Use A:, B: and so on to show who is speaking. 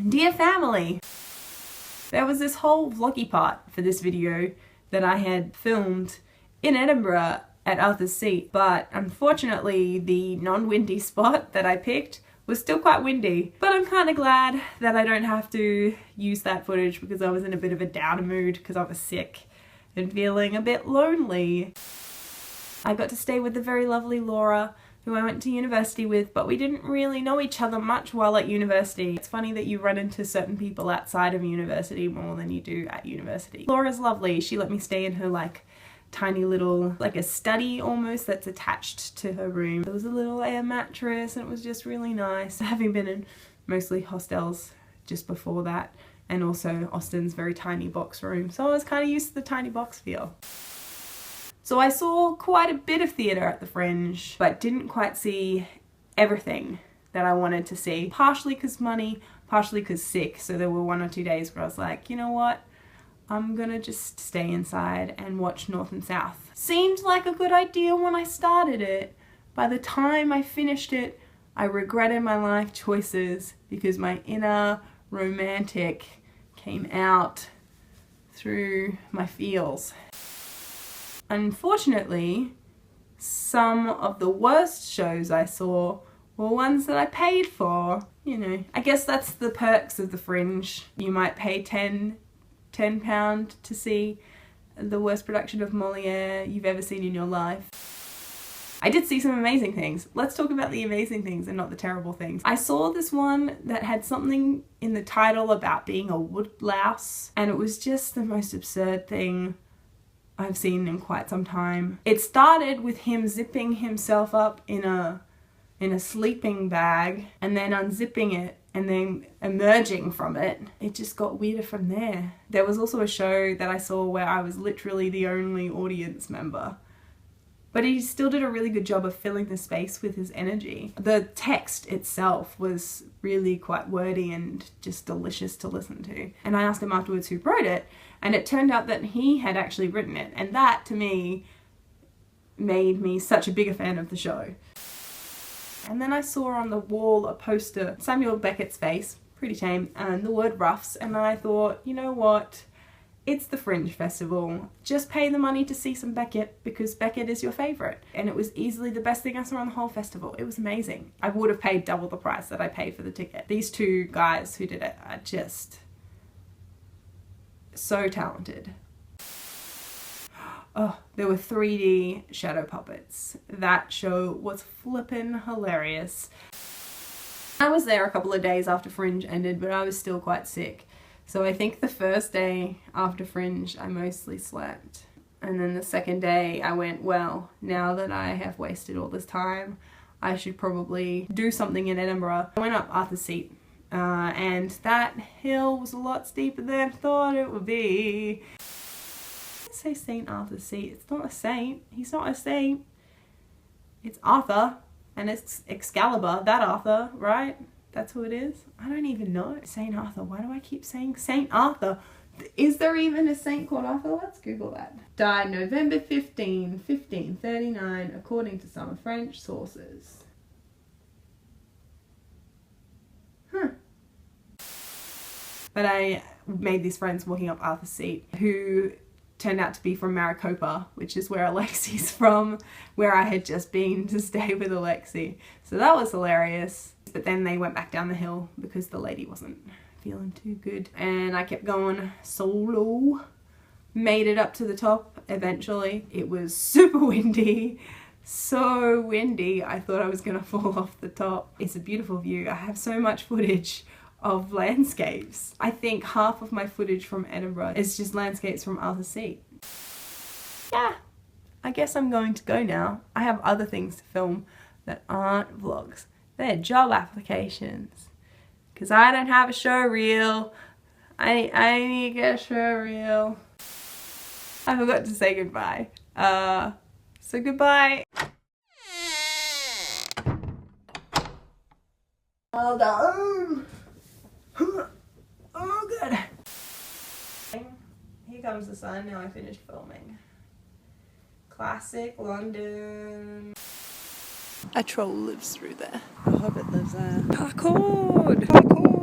A: Dear family, there was this whole vloggy part for this video that I had filmed in Edinburgh at Arthur's Seat, but unfortunately the non-windy spot that I picked was still quite windy. But I'm kind of glad that I don't have to use that footage because I was in a bit of a downer mood because I was sick and feeling a bit lonely. I got to stay with the very lovely Laura, who I went to university with, but we didn't really know each other much while at university. It's funny that you run into certain people outside of university more than you do at university. Laura's lovely. She let me stay in her like tiny little, like a study almost that's attached to her room. There was a little air mattress and it was just really nice. Having been in mostly hostels just before that, and also Austin's very tiny box room, so I was kind of used to the tiny box feel. So I saw quite a bit of theatre at the Fringe, but didn't quite see everything that I wanted to see. Partially because money, partially because sick. So there were 1 or 2 days where I was like, you know what? I'm gonna just stay inside and watch North and South. Seemed like a good idea when I started it. By the time I finished it, I regretted my life choices because my inner romantic came out through my feels. Unfortunately, some of the worst shows I saw were ones that I paid for. You know, I guess that's the perks of the Fringe. You might pay £10 to see the worst production of Moliere you've ever seen in your life. I did see some amazing things. Let's talk about the amazing things and not the terrible things. I saw this one that had something in the title about being a woodlouse, and it was just the most absurd thing I've seen in quite some time. It started with him zipping himself up in a sleeping bag and then unzipping it and then emerging from it. It just got weirder from there. There was also a show that I saw where I was literally the only audience member, but he still did a really good job of filling the space with his energy. The text itself was really quite wordy and just delicious to listen to. And I asked him afterwards who wrote it, and it turned out that he had actually written it. And that, to me, made me such a bigger fan of the show. And then I saw on the wall a poster, Samuel Beckett's face, pretty tame, and the word roughs, and I thought, you know what? It's the Fringe Festival. Just pay the money to see some Beckett because Beckett is your favourite. And it was easily the best thing I saw on the whole festival. It was amazing. I would have paid double the price that I paid for the ticket. These two guys who did it are just so talented. Oh, there were 3D shadow puppets. That show was flippin' hilarious. I was there a couple of days after Fringe ended, but I was still quite sick. So I think the first day after Fringe, I mostly slept. And then the second day I went, well, now that I have wasted all this time, I should probably do something in Edinburgh. I went up Arthur's Seat, and that hill was a lot steeper than I thought it would be. I say St. Arthur's Seat. It's not a saint. He's not a saint. It's Arthur, and it's Excalibur, that Arthur, right? That's who it is? I don't even know. St. Arthur. Why do I keep saying St. Arthur? Is there even a saint called Arthur? Let's Google that. Died November 15, 1539, according to some French sources. Huh. But I made these friends walking up Arthur's Seat who turned out to be from Maricopa, which is where Alexi's from, where I had just been to stay with Alexi. So that was hilarious. But then they went back down the hill because the lady wasn't feeling too good. And I kept going solo. Made it up to the top eventually. It was super windy. So windy, I thought I was gonna fall off the top. It's a beautiful view. I have so much footage of landscapes. I think half of my footage from Edinburgh is just landscapes from Arthur's Seat. Yeah, I guess I'm going to go now. I have other things to film that aren't vlogs. They're job applications. Because I don't have a show reel. I need to get a show reel. I forgot to say goodbye. So goodbye. Well done. Oh, good. Here comes the sun. Now I finished filming. Classic London. A troll lives through there.
B: A hobbit lives there.
A: Pakouuuuuuuuuuured.